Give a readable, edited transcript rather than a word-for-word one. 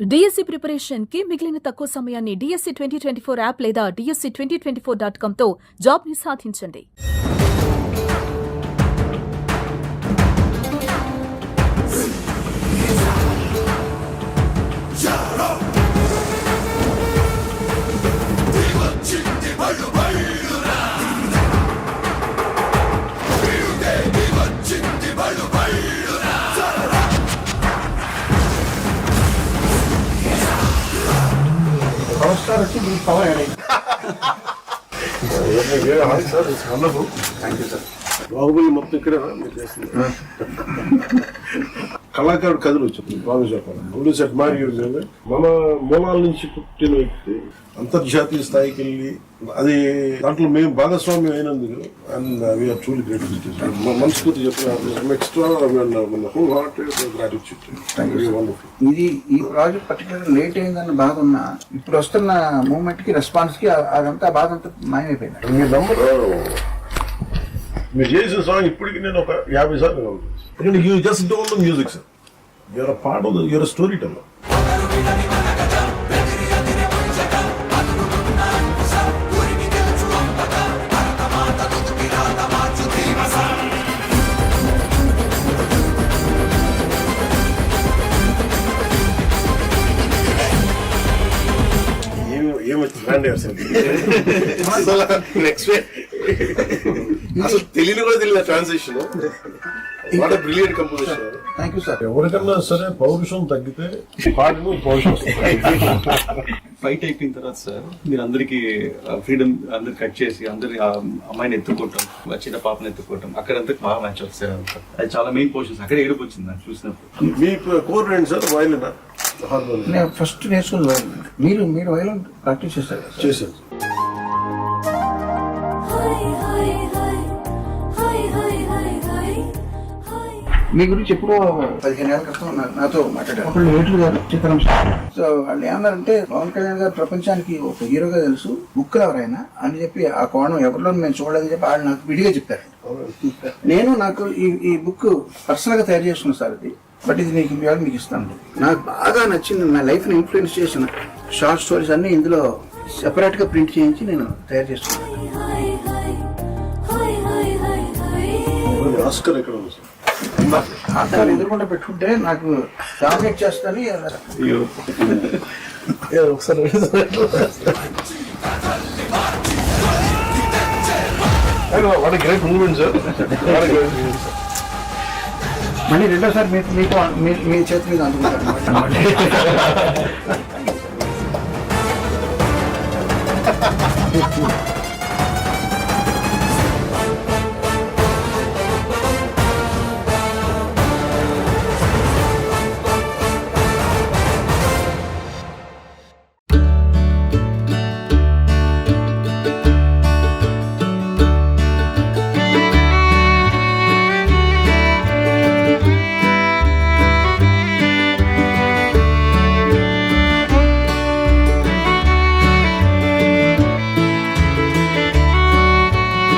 DSC preparation కి మిగిలిన తక్కువ సమయాన్ని డిఎస్సి 2024 యాప్ లేదా DSC2024.com తో జాబ్ ని సాధించండి. బాహుబలి మొత్తం ఇక్కడ కళాకారుడు కథలు వచ్చింది. బాగా చెప్పాలి, మన మూలాల నుంచి పుట్టిన వ్యక్తి అంతర్జాతీయ స్థాయికి వెళ్ళి అది దాంట్లో మేము భాగస్వామ్యం అయినందుకు అండ్ వీఆర్ ట్రూలీ గ్రేట్. మనస్ఫూర్తి చెప్పిన ఎక్స్ట్రా హోల్ హార్టెడ్ గ్రాటిట్యూడ్. ఇది ఈ ప్రాజెక్ట్ పర్టికులర్ లేట్ అయిందన్న బాధ ఉన్నా ఇప్పుడు వస్తున్న మూమెంట్ కి రెస్పాన్స్ కి అదంతా బాధ అంతా మాయమైపోయింది. మీరు నమ్మరు, మీరు చేసిన సాంగ్ ఇప్పటికి నేను ఒక 50 సార్లు ఎందుకంటే you just don't know music sir, you're a part of your storyteller. అసలు తెలియని కూడా తెలియదు transition. What brilliant composition. Thank you sir. ఎవరికన్నా సరే పౌరుషం తగ్గితే పాటను పౌరుషం ఫైట్ అయిపోయిన తర్వాత సార్ మీరు అందరికి ఫ్రీడమ్ అందరు కట్ చేసి అందరి అమ్మాయిని ఎత్తుకోవటం, చిన్న పాపని ఎత్తుకోవటం, అక్కడంతా బాగా మ్యాచ్ వస్తారు అంతా. అది చాలా మెయిన్ పోర్షన్స్ అక్కడ ఏడుపు వచ్చింది నాకు చూసినప్పుడు. మీ కోర్ ఏంటి సార్? వైలిన్ నేను ఫస్ట్ నేర్చుకుని వైలిన్. మీరు వైలిన్ ప్రాక్టీస్ చేస్తారు? చేశాను. మీ గురించి ఎప్పుడో 15 ఏళ్ల క్రితం నాతో మాట్లాడారు. అప్పుడు లేటర్ గారు చిత్రం. సో వాళ్ళు ఏమన్నారంటే పవన్ కళ్యాణ్ గారు ప్రపంచానికి ఒక హీరోగా తెలుసు, బుక్ ఎవరైనా అని చెప్పి ఆ కోణం ఎవరిలో మేము చూడలేదని చెప్పి వాళ్ళు నాకు విడిగా చెప్పారు. నేను నాకు ఈ బుక్ పర్సనల్ గా తయారు చేసుకున్నాను సార్. ఇది బట్ ఇది మీకు ఇస్తాను. నాకు బాగా నచ్చింది, నా లైఫ్ ని ఇన్ఫ్లుయెన్స్ చేసిన షార్ట్ స్టోరీస్ అన్ని ఇందులో సెపరేట్ గా ప్రింట్ చేయించి నేను తయారు చేసుకున్నాను. ఆస్కర్ ఎక్కడ ఉంది సార్? ఆస్కార్ ఎదురుకుండా పెట్టుకుంటే నాకు డామినేట్ చేస్తాను. What great moment sir. మళ్ళీ రెండోసారి మీ చేతి మీద అందుకుంటాను.